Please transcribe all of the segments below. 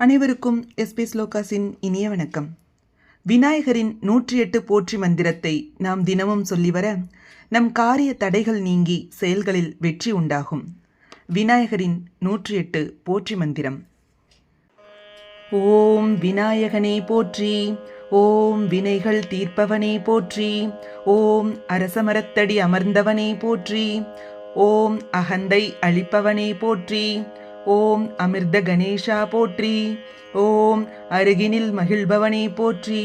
அனைவருக்கும் எஸ்பி ஸ்லோகாஸின் இனிய வணக்கம். விநாயகரின் 108 போற்றி மந்திரத்தை நாம் தினமும் சொல்லி வர நம் காரிய தடைகள் நீங்கி செயல்களில் வெற்றி உண்டாகும். விநாயகரின் 108 போற்றி மந்திரம். ஓம் விநாயகனே போற்றி, ஓம் வினைகள் தீர்ப்பவனே போற்றி, ஓம் அரசமரத்தடி அமர்ந்தவனே போற்றி, ஓம் அகந்தை அழிப்பவனே போற்றி, ஓம் அமிர்த கணேஷா போற்றி, ஓம் அருகினில் மகிழ்பவனே போற்றி,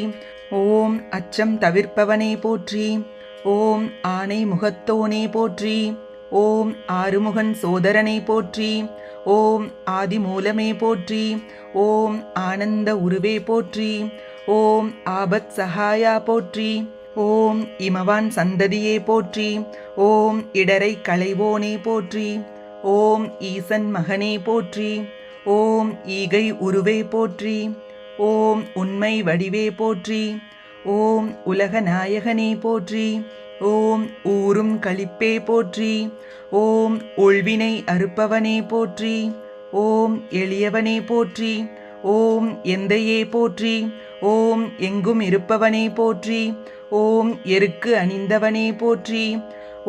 ஓம் அச்சம் தவிர்ப்பவனே போற்றி, ஓம் ஆனை முகத்தோனே போற்றி, ஓம் ஆறுமுகன் சோதரனை போற்றி, ஓம் ஆதிமூலமே போற்றி, ஓம் ஆனந்த உருவே போற்றி, ஓம் ஆபத் சகாயா போற்றி, ஓம் இமவான் சந்ததியே போற்றி, ஓம் இடரை களைவோனே போற்றி, ஓம் ஈசன் மகனே போற்றி, ஓம் ஈகை உருவே போற்றி, ஓம் உண்மை வடிவே போற்றி, ஓம் உலக நாயகனே போற்றி, ஓம் ஊரும் களிப்பே போற்றி, ஓம் உள்வினை அறுப்பவனே போற்றி, ஓம் எளியவனே போற்றி, ஓம் எந்தையே போற்றி, ஓம் எங்கும் இருப்பவனே போற்றி, ஓம் எருக்கு அணிந்தவனே போற்றி,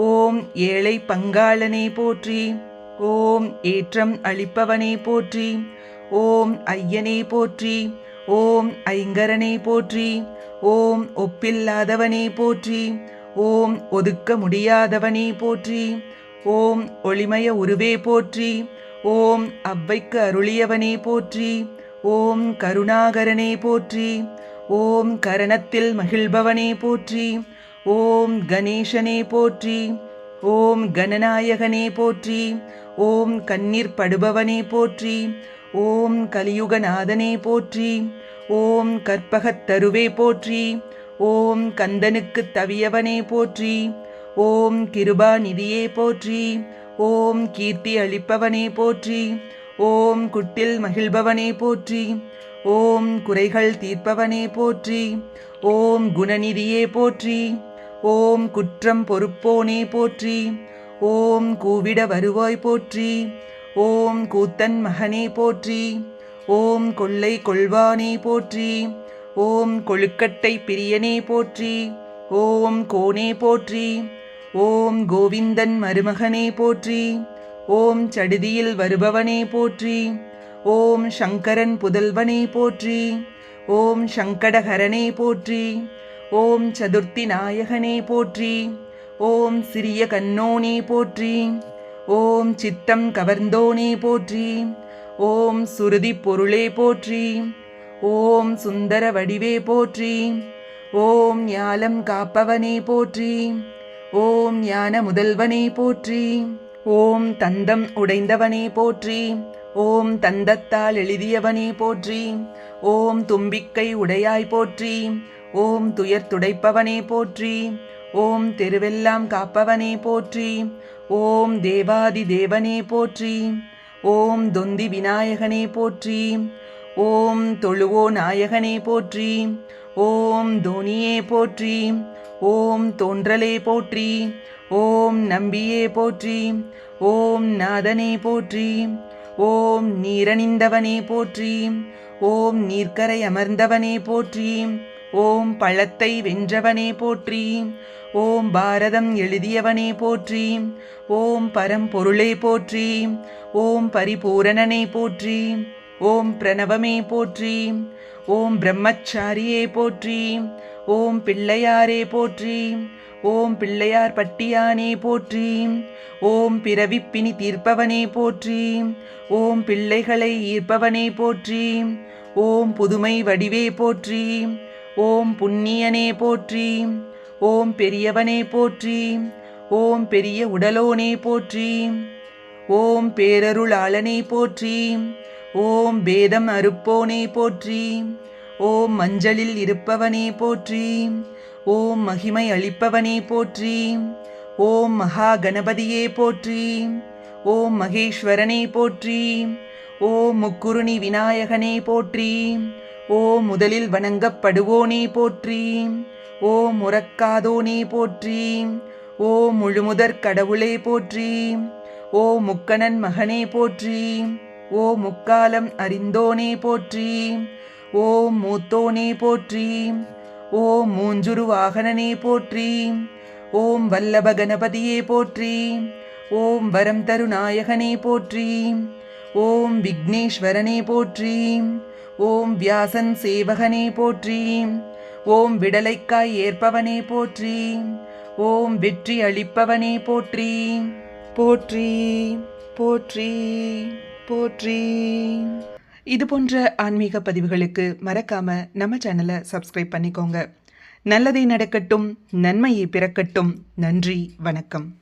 ஓம் ஏழை பங்காளனே போற்றி, ஓம் ஏற்றம் அளிப்பவனே போற்றி, ஓம் ஐயனே போற்றி, ஓம் ஐங்கரனே போற்றி, ஓம் ஒப்பில்லாதவனே போற்றி, ஓம் ஒதுக்க முடியாதவனே போற்றி, ஓம் ஒளிமய உருவே போற்றி, ஓம் அவ்வைக்கு அருளியவனே போற்றி, ஓம் கருணாகரனே போற்றி, ஓம் கரணத்தில் மகிழ்பவனே போற்றி, ஓம் கணேசனே போற்றி, ஓம் கணநாயகனே போற்றி, ஓம் கண்ணீர் படுபவனே போற்றி, ஓம் கலியுகநாதனே போற்றி, ஓம் கற்பகத் தருவே போற்றி, ஓம் கந்தனுக்கு தவியவனே போற்றி, ஓம் கிருபாநிதியே போற்றி, ஓம் கீர்த்தி அளிப்பவனே போற்றி, ஓம் குட்டில் மகிழ்பவனே போற்றி, ஓம் குறைகள் தீர்ப்பவனே போற்றி, ஓம் குணநிதியே போற்றி, ஓம் குற்றம் பொறுப்போனே போற்றி, ஓம் கூவிட வருவாய் போற்றி, ஓம் கூத்தன் மகனே போற்றி, ஓம் கொள்ளை கொள்வானே போற்றி, ஓம் கொழுக்கட்டை பிரியனே போற்றி, ஓம் கோனே போற்றி, ஓம் கோவிந்தன் மருமகனே போற்றி, ஓம் சடுதியில் வருபவனே போற்றி, ஓம் சங்கரன் புதல்வனே போற்றி, ஓம் சங்கடஹரனே போற்றி, ஓம் சதுர்த்தி நாயகனே போற்றி, ஓம் சிறிய கண்ணோனே போற்றி, ஓம் சித்தம் கவர்ந்தோனே போற்றி, ஓம் சுருதி பொருளே போற்றி, ஓம் சுந்தர வடிவே போற்றி, ஓம் ஞாலம் காப்பவனே போற்றி, ஓம் ஞான முதல்வனே போற்றி, ஓம் தந்தம் உடைந்தவனே போற்றி, ஓம் தந்தத்தால் எழுதியவனே போற்றி, ஓம் தும்பிக்கை உடையாய் போற்றி, ஓம் துயர் துடைப்பவனே போற்றி, ஓம் தெருவெல்லாம் காப்பவனே போற்றி, ஓம் தேவாதி தேவனே போற்றி, ஓம் தொந்தி விநாயகனே போற்றி, ஓம் தொழுவோ நாயகனே போற்றி, ஓம் தோனியே போற்றி, ஓம் தோன்றலே போற்றி, ஓம் நம்பியே போற்றி, ஓம் நாதனே போற்றி, ஓம் நீரணிந்தவனே போற்றி, ஓம் நீர்க்கரை அமர்ந்தவனே போற்றி, ஓம் பழத்தை வென்றவனே போற்றி, ஓம் பாரதம் எழுதியவனே போற்றி, ஓம் பரம்பொருளே போற்றி, ஓம் பரிபூரணனே போற்றி, ஓம் பிரணவமே போற்றி, ஓம் பிரம்மச்சாரியே போற்றி, ஓம் பிள்ளையாரே போற்றி, ஓம் பிள்ளையார் பட்டியானே போற்றி, ஓம் பிறவிப்பினி தீர்ப்பவனே போற்றி, ஓம் பிள்ளைகளை ஈர்ப்பவனே போற்றி, ஓம் புதுமை வடிவே போற்றி, ஓம் புண்ணியனே போற்றி, ஓம் பெரியவனே போற்றி, ஓம் பெரிய உடலோனே போற்றி, ஓம் பேரருளாளனே போற்றி, ஓம் பேதம் அறுப்போனே போற்றி, ஓம் மஞ்சளில் இருப்பவனே போற்றி, ஓம் மகிமை அளிப்பவனே போற்றி, ஓம் மகா கணபதியே போற்றி, ஓம் மகேஸ்வரனே போற்றி, ஓம் முக்குருணி விநாயகனே போற்றி, ஓம் முதலில் வணங்கப்படுவோனே போற்றி, ஓம் முறக்காதோனே போற்றி, ஓம் முழுமுதற் கடவுளே போற்றி, ஓம் முக்கணன் மகனே போற்றி, ஓம் முக்காலம் அறிந்தோனே போற்றி. ஓம் மூத்தோனே போற்றி. ஓம் மூஞ்சுரு வாகனனே போற்றி. ஓம் வல்லப கணபதியே போற்றி. ஓம் வரம் தருநாயகனே போற்றி. ஓம் விக்னேஸ்வரனே போற்றி. ஓம் வியாசன் சேவகனே போற்றி. ஓம் விடலைக்காய் ஏற்பவனே போற்றி. ஓம் வெற்றி அளிப்பவனே போற்றி. போற்றி போற்றி போற்றி. இது போன்ற ஆன்மீக பதிவுகளுக்கு மறக்காம நம்ம சேனலை சப்ஸ்கிரைப் பண்ணிக்கோங்க. நல்லதே நடக்கட்டும், நன்மையே பிறக்கட்டும். நன்றி, வணக்கம்.